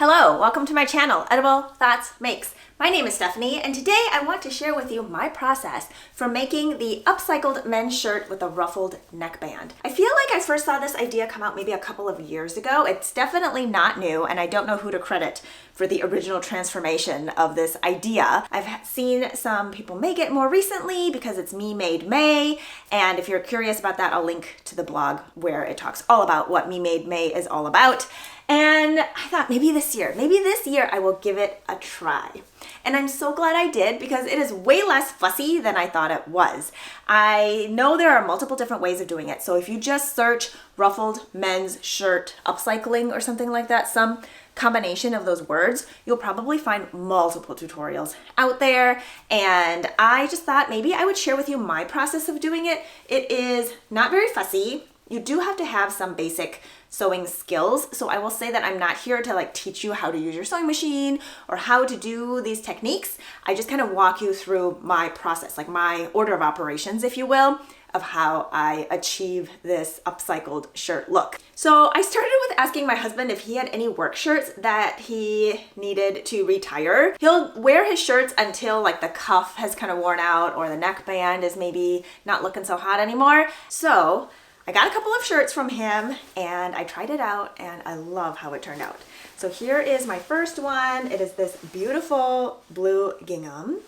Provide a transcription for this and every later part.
Hello, welcome to my channel, Edible Thoughts Makes. My name is Stephanie, and today I want to share with you my process for making the upcycled men's shirt with a ruffled neckband. I feel like I first saw this idea come out maybe a couple of years ago. It's definitely not new, and I don't know who to credit for the original transformation of this idea. I've seen some people make it more recently because it's Me Made May, and if you're curious about that, I'll link to the blog where it talks all about what Me Made May is all about. And I thought maybe this year I will give it a try. And I'm so glad I did because it is way less fussy than I thought it was. I know there are multiple different ways of doing it. So if you just search ruffled men's shirt upcycling or something like that, some combination of those words, you'll probably find multiple tutorials out there. And I just thought maybe I would share with you my process of doing it. It is not very fussy. You do have to have some basic sewing skills. So I will say that I'm not here to teach you how to use your sewing machine or how to do these techniques. I just kind of walk you through my process, like my order of operations, if you will, of how I achieve this upcycled shirt look. So I started with asking my husband if he had any work shirts that he needed to retire. He'll wear his shirts until the cuff has kind of worn out or the neckband is maybe not looking so hot anymore. So I got a couple of shirts from him and I tried it out and I love how it turned out. So here is my first one. It is this beautiful blue gingham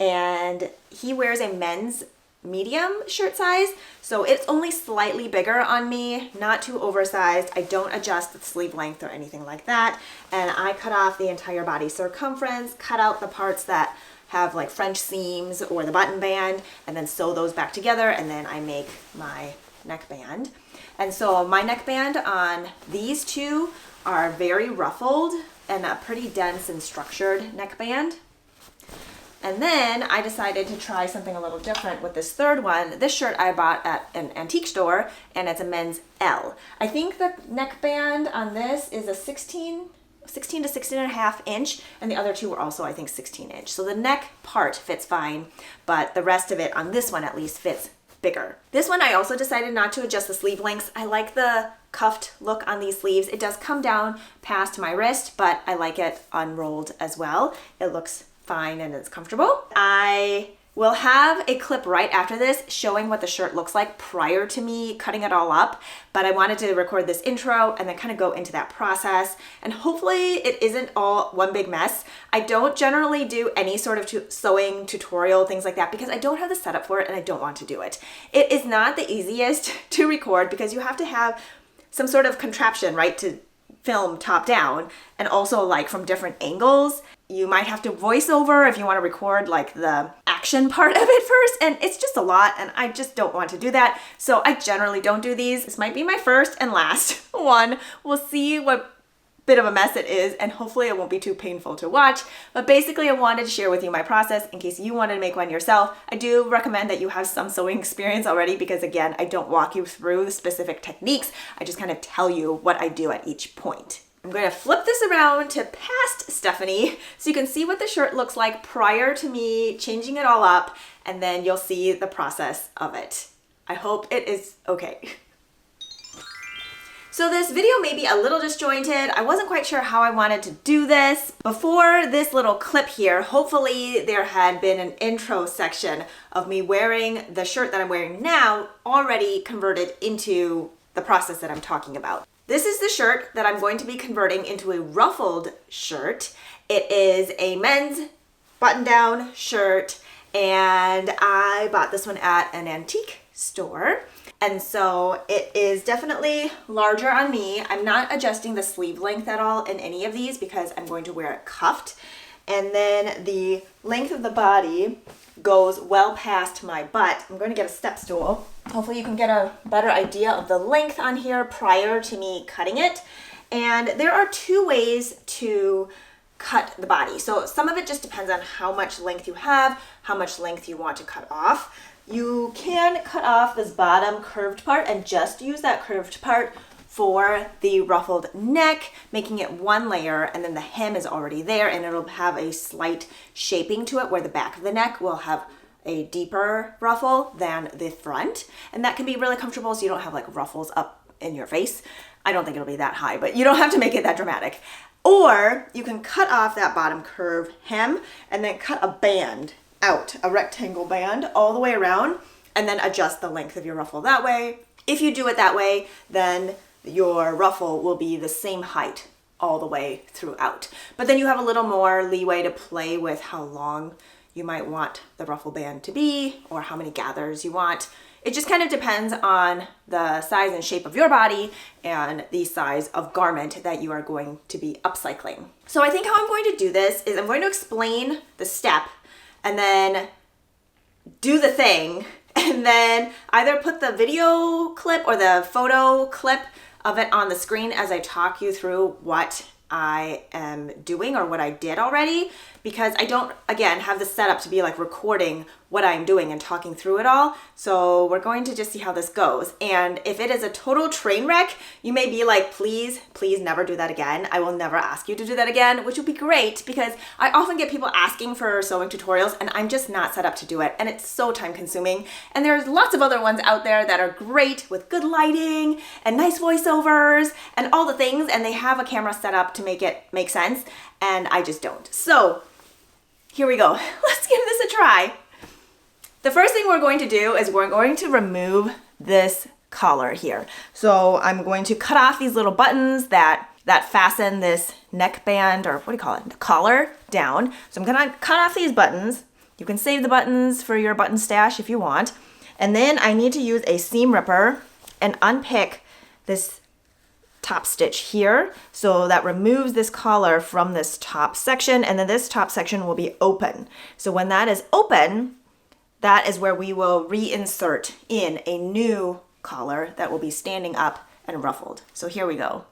and he wears a men's medium shirt size. So it's only slightly bigger on me, not too oversized. I don't adjust the sleeve length or anything like that. And I cut off the entire body circumference, cut out the parts that have French seams or the button band and then sew those back together. And then I make my neckband. And so my neckband on these two are very ruffled and a pretty dense and structured neckband. And then I decided to try something a little different with this third one. This shirt I bought at an antique store and it's a men's L. I think the neckband on this is a 16 to 16 and a half inch, and the other two were also, I think, 16 inch. So the neck part fits fine, but the rest of it on this one at least fits bigger. This one I also decided not to adjust the sleeve lengths. I like the cuffed look on these sleeves. It does come down past my wrist, but I like it unrolled as well. It looks fine and it's comfortable. I will have a clip right after this showing what the shirt looks like prior to me cutting it all up, but I wanted to record this intro and then kind of go into that process, and hopefully it isn't all one big mess. I don't generally do any sort of sewing tutorial, things like that, because I don't have the setup for it and I don't want to do it. It is not the easiest to record because you have to have some sort of contraption, right, to film top down, and also from different angles. You might have to voice over if you want to record the action part of it first, and it's just a lot and I just don't want to do that. So I generally don't do these. This might be my first and last one. We'll see what bit of a mess it is, and hopefully it won't be too painful to watch. But basically I wanted to share with you my process in case you wanted to make one yourself. I do recommend that you have some sewing experience already because again, I don't walk you through the specific techniques. I just kind of tell you what I do at each point. I'm going to flip this around to past Stephanie so you can see what the shirt looks like prior to me changing it all up, and then you'll see the process of it. I hope it is okay. So this video may be a little disjointed. I wasn't quite sure how I wanted to do this. Before this little clip here, hopefully there had been an intro section of me wearing the shirt that I'm wearing now already converted into the process that I'm talking about. This is the shirt that I'm going to be converting into a ruffled shirt. It is a men's button-down shirt, and I bought this one at an antique store. And so it is definitely larger on me. I'm not adjusting the sleeve length at all in any of these because I'm going to wear it cuffed. And then the length of the body goes well past my butt. I'm going to get a step stool. Hopefully you can get a better idea of the length on here prior to me cutting it. And there are two ways to cut the body. So some of it just depends on how much length you have, how much length you want to cut off. You can cut off this bottom curved part and just use that curved part for the ruffled neck, making it one layer, and then the hem is already there and it'll have a slight shaping to it where the back of the neck will have a deeper ruffle than the front. And that can be really comfortable so you don't have ruffles up in your face. I don't think it'll be that high, but you don't have to make it that dramatic. Or you can cut off that bottom curve hem and then cut a band out, a rectangle band all the way around, and then adjust the length of your ruffle that way. If you do it that way, then your ruffle will be the same height all the way throughout. But then you have a little more leeway to play with how long you might want the ruffle band to be or how many gathers you want. It just kind of depends on the size and shape of your body and the size of garment that you are going to be upcycling. So I think how I'm going to do this is I'm going to explain the step and then do the thing, and then either put the video clip or the photo clip of it on the screen as I talk you through what I am doing or what I did already, because I don't, again, have the setup to be like recording what I'm doing and talking through it all. So we're going to just see how this goes. And if it is a total train wreck, you may be like, please never do that again. I will never ask you to do that again, which would be great because I often get people asking for sewing tutorials and I'm just not set up to do it. And it's so time consuming. And there's lots of other ones out there that are great with good lighting and nice voiceovers and all the things. And they have a camera set up to make it make sense. And I just don't. So here we go. Let's give this a try. The first thing we're going to do is we're going to remove this collar here. So I'm going to cut off these little buttons that fasten this neckband, or what do you call it, the collar down. So I'm gonna cut off these buttons. You can save the buttons for your button stash if you want. And then I need to use a seam ripper and unpick this top stitch here. So that removes this collar from this top section, and then this top section will be open. So when that is open, that is where we will reinsert in a new collar that will be standing up and ruffled. So here we go.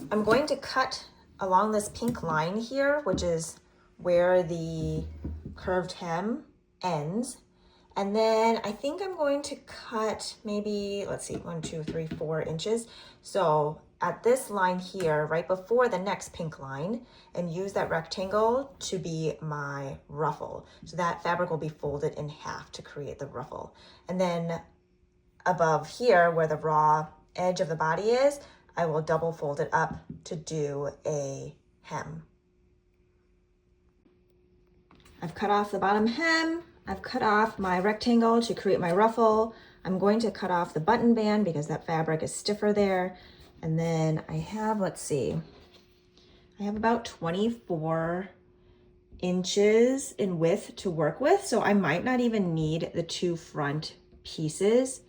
I'm going to cut along this pink line here, which is where the curved hem ends. And then I think I'm going to cut maybe, let's see, 1, 2, 3, 4 inches. So at this line here, right before the next pink line, and use that rectangle to be my ruffle. So that fabric will be folded in half to create the ruffle. And then above here, where the raw edge of the body is, I will double fold it up to do a hem. I've cut off the bottom hem. I've cut off my rectangle to create my ruffle. I'm going to cut off the button band because that fabric is stiffer there. And then I have, let's see, I have about 24 inches in width to work with. So I might not even need the 2 front pieces.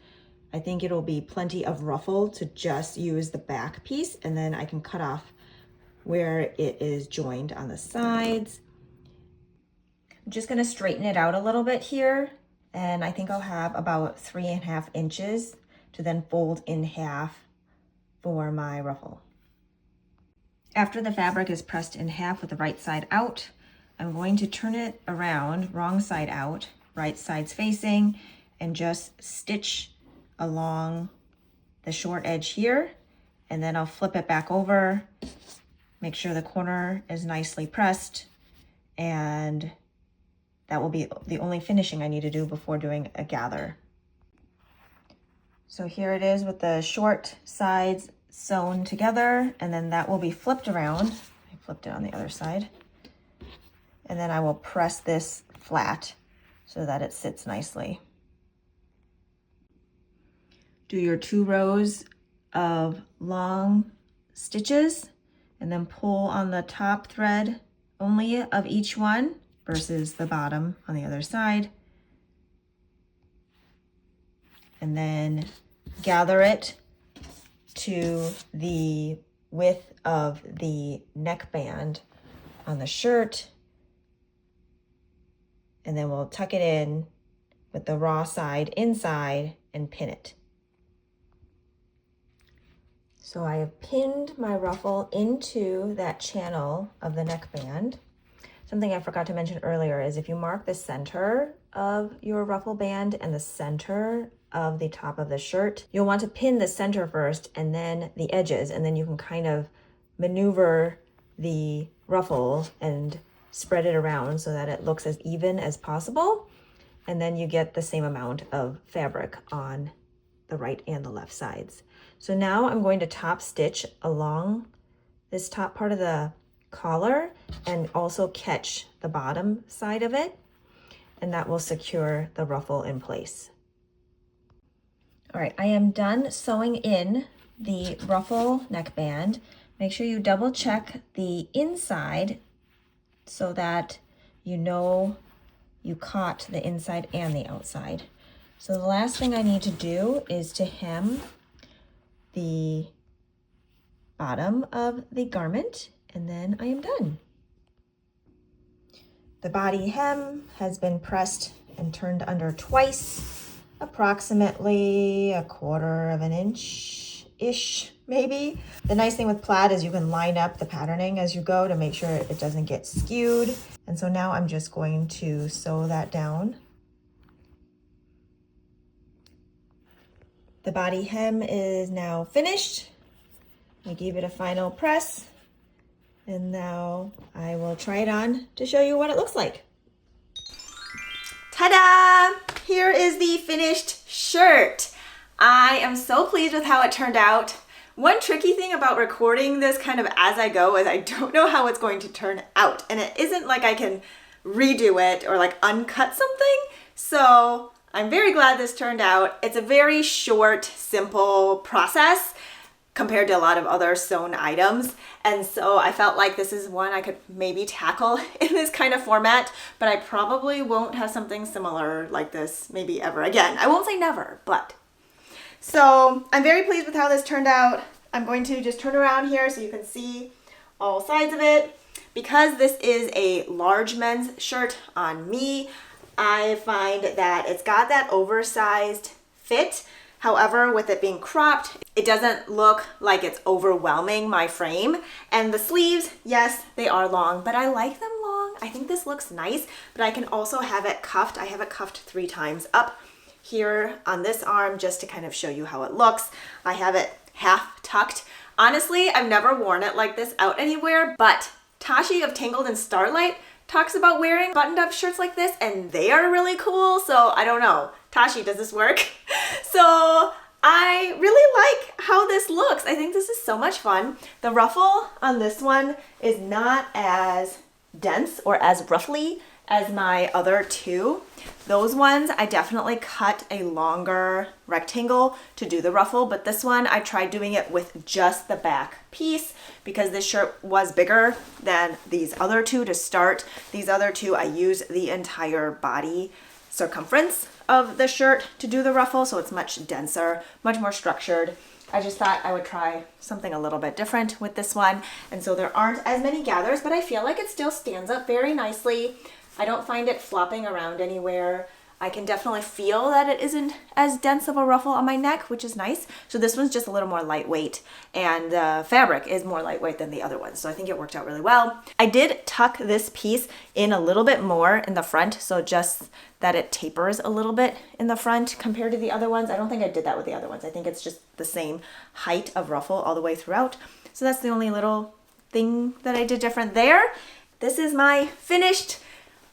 I think it'll be plenty of ruffle to just use the back piece, and then I can cut off where it is joined on the sides. I'm just gonna straighten it out a little bit here, and I think I'll have about 3.5 inches to then fold in half for my ruffle. After the fabric is pressed in half with the right side out, I'm going to turn it around, wrong side out, right side's facing, and just stitch along the short edge here, and then I'll flip it back over, make sure the corner is nicely pressed, and that will be the only finishing I need to do before doing a gather. So here it is with the short sides sewn together, and then that will be flipped around. I flipped it on the other side, and then I will press this flat so that it sits nicely. Do your 2 rows of long stitches and then pull on the top thread only of each one versus the bottom on the other side. And then gather it to the width of the neckband on the shirt. And then we'll tuck it in with the raw side inside and pin it. So I have pinned my ruffle into that channel of the neckband. Something I forgot to mention earlier is if you mark the center of your ruffle band and the center of the top of the shirt, you'll want to pin the center first and then the edges, and then you can kind of maneuver the ruffle and spread it around so that it looks as even as possible. And then you get the same amount of fabric on the right and the left sides. So now I'm going to top stitch along this top part of the collar and also catch the bottom side of it, and that will secure the ruffle in place. All right, I am done sewing in the ruffle neckband. Make sure you double check the inside so that you know you caught the inside and the outside. So the last thing I need to do is to hem the bottom of the garment, and then I am done. The body hem has been pressed and turned under twice, approximately 1/4 of an inch-ish, maybe. The nice thing with plaid is you can line up the patterning as you go to make sure it doesn't get skewed. And so now I'm just going to sew that down. The body hem is now finished. I gave it a final press, and now I will try it on to show you what it looks like. Ta-da! Here is the finished shirt. I am so pleased with how it turned out. One tricky thing about recording this kind of as I go is I don't know how it's going to turn out, and it isn't like I can redo it or like uncut something. So I'm very glad this turned out. It's a very short, simple process compared to a lot of other sewn items. And so I felt like this is one I could maybe tackle in this kind of format, but I probably won't have something similar like this maybe ever again. I won't say never, but. So I'm very pleased with how this turned out. I'm going to just turn around here so you can see all sides of it. Because this is a large men's shirt on me, I find that it's got that oversized fit. However, with it being cropped, it doesn't look like it's overwhelming my frame. And the sleeves, yes, they are long, but I like them long. I think this looks nice, but I can also have it cuffed. I have it cuffed 3 times up here on this arm just to kind of show you how it looks. I have it half tucked. Honestly, I've never worn it like this out anywhere, but Tashi of Tangled and Starlight talks about wearing buttoned up shirts like this, and they are really cool. So I don't know. Tashi, does this work? So I really like how this looks. I think this is so much fun. The ruffle on this one is not as dense or as ruffly as my other two. Those ones I definitely cut a longer rectangle to do the ruffle, but this one I tried doing it with just the back piece because this shirt was bigger than these other two to start. These other two I used the entire body circumference of the shirt to do the ruffle, so it's much denser, much more structured. I just thought I would try something a little bit different with this one, and so there aren't as many gathers, but I feel like it still stands up very nicely. I don't find it flopping around anywhere. I can definitely feel that it isn't as dense of a ruffle on my neck, which is nice. So this one's just a little more lightweight, and the fabric is more lightweight than the other ones. So I think it worked out really well. I did tuck this piece in a little bit more in the front, so just that it tapers a little bit in the front compared to the other ones. I don't think I did that with the other ones. I think it's just the same height of ruffle all the way throughout. So that's the only little thing that I did different there. This is my finished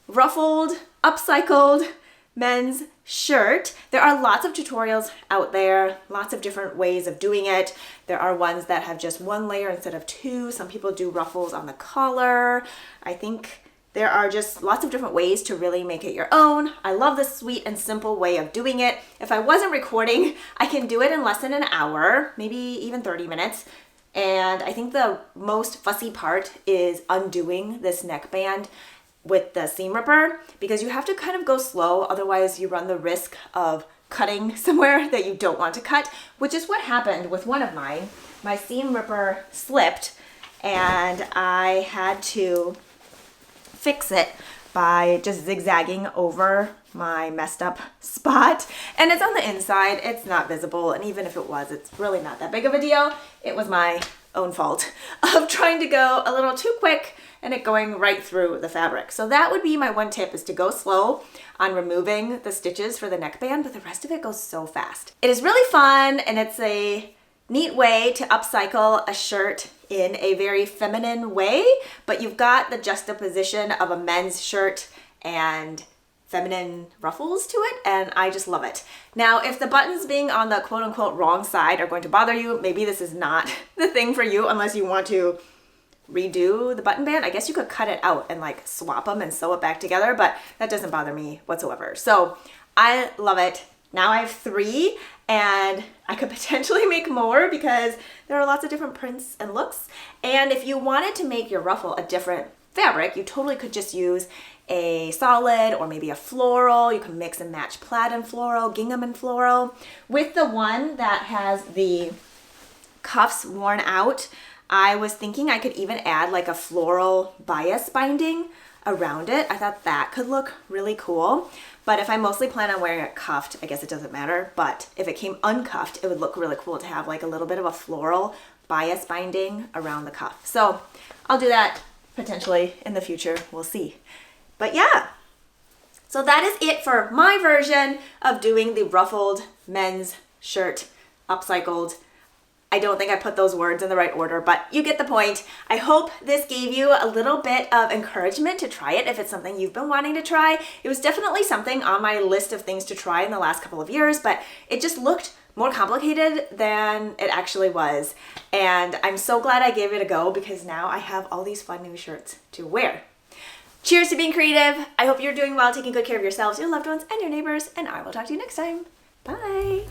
ruffled, upcycled men's shirt. There are lots of tutorials out there, lots of different ways of doing it. There are ones that have just 1 layer instead of 2. Some people do ruffles on the collar. I think there are just lots of different ways to really make it your own. I love this sweet and simple way of doing it. If I wasn't recording, I can do it in less than an hour, maybe even 30 minutes. And I think the most fussy part is undoing this neckband with the seam ripper, because you have to kind of go slow, otherwise you run the risk of cutting somewhere that you don't want to cut, which is what happened with one of mine. My seam ripper slipped and I had to fix it by just zigzagging over my messed up spot. And it's on the inside, it's not visible, and even if it was, it's really not that big of a deal. It was my own fault of trying to go a little too quick and it going right through the fabric. So that would be my one tip, is to go slow on removing the stitches for the neckband, but the rest of it goes so fast. It is really fun, and it's a neat way to upcycle a shirt in a very feminine way, but you've got the juxtaposition of a men's shirt and feminine ruffles to it, and I just love it. Now, if the buttons being on the quote-unquote wrong side are going to bother you, maybe this is not the thing for you unless you want to redo the button band. I guess you could cut it out and like swap them and sew it back together, but that doesn't bother me whatsoever. So I love it. Now I have 3, and I could potentially make more because there are lots of different prints and looks. And if you wanted to make your ruffle a different fabric, you totally could just use a solid or maybe a floral. You can mix and match plaid and floral, gingham and floral. With the one that has the cuffs worn out, I was thinking I could even add like a floral bias binding around it. I thought that could look really cool. But if I mostly plan on wearing it cuffed, I guess it doesn't matter. But if it came uncuffed, it would look really cool to have like a little bit of a floral bias binding around the cuff. So I'll do that potentially in the future. We'll see. But yeah, so that is it for my version of doing the ruffled men's shirt upcycled. I don't think I put those words in the right order, but you get the point. I hope this gave you a little bit of encouragement to try it if it's something you've been wanting to try. It was definitely something on my list of things to try in the last couple of years, but it just looked more complicated than it actually was. And I'm so glad I gave it a go because now I have all these fun new shirts to wear. Cheers to being creative. I hope you're doing well, taking good care of yourselves, your loved ones, and your neighbors, and I will talk to you next time. Bye.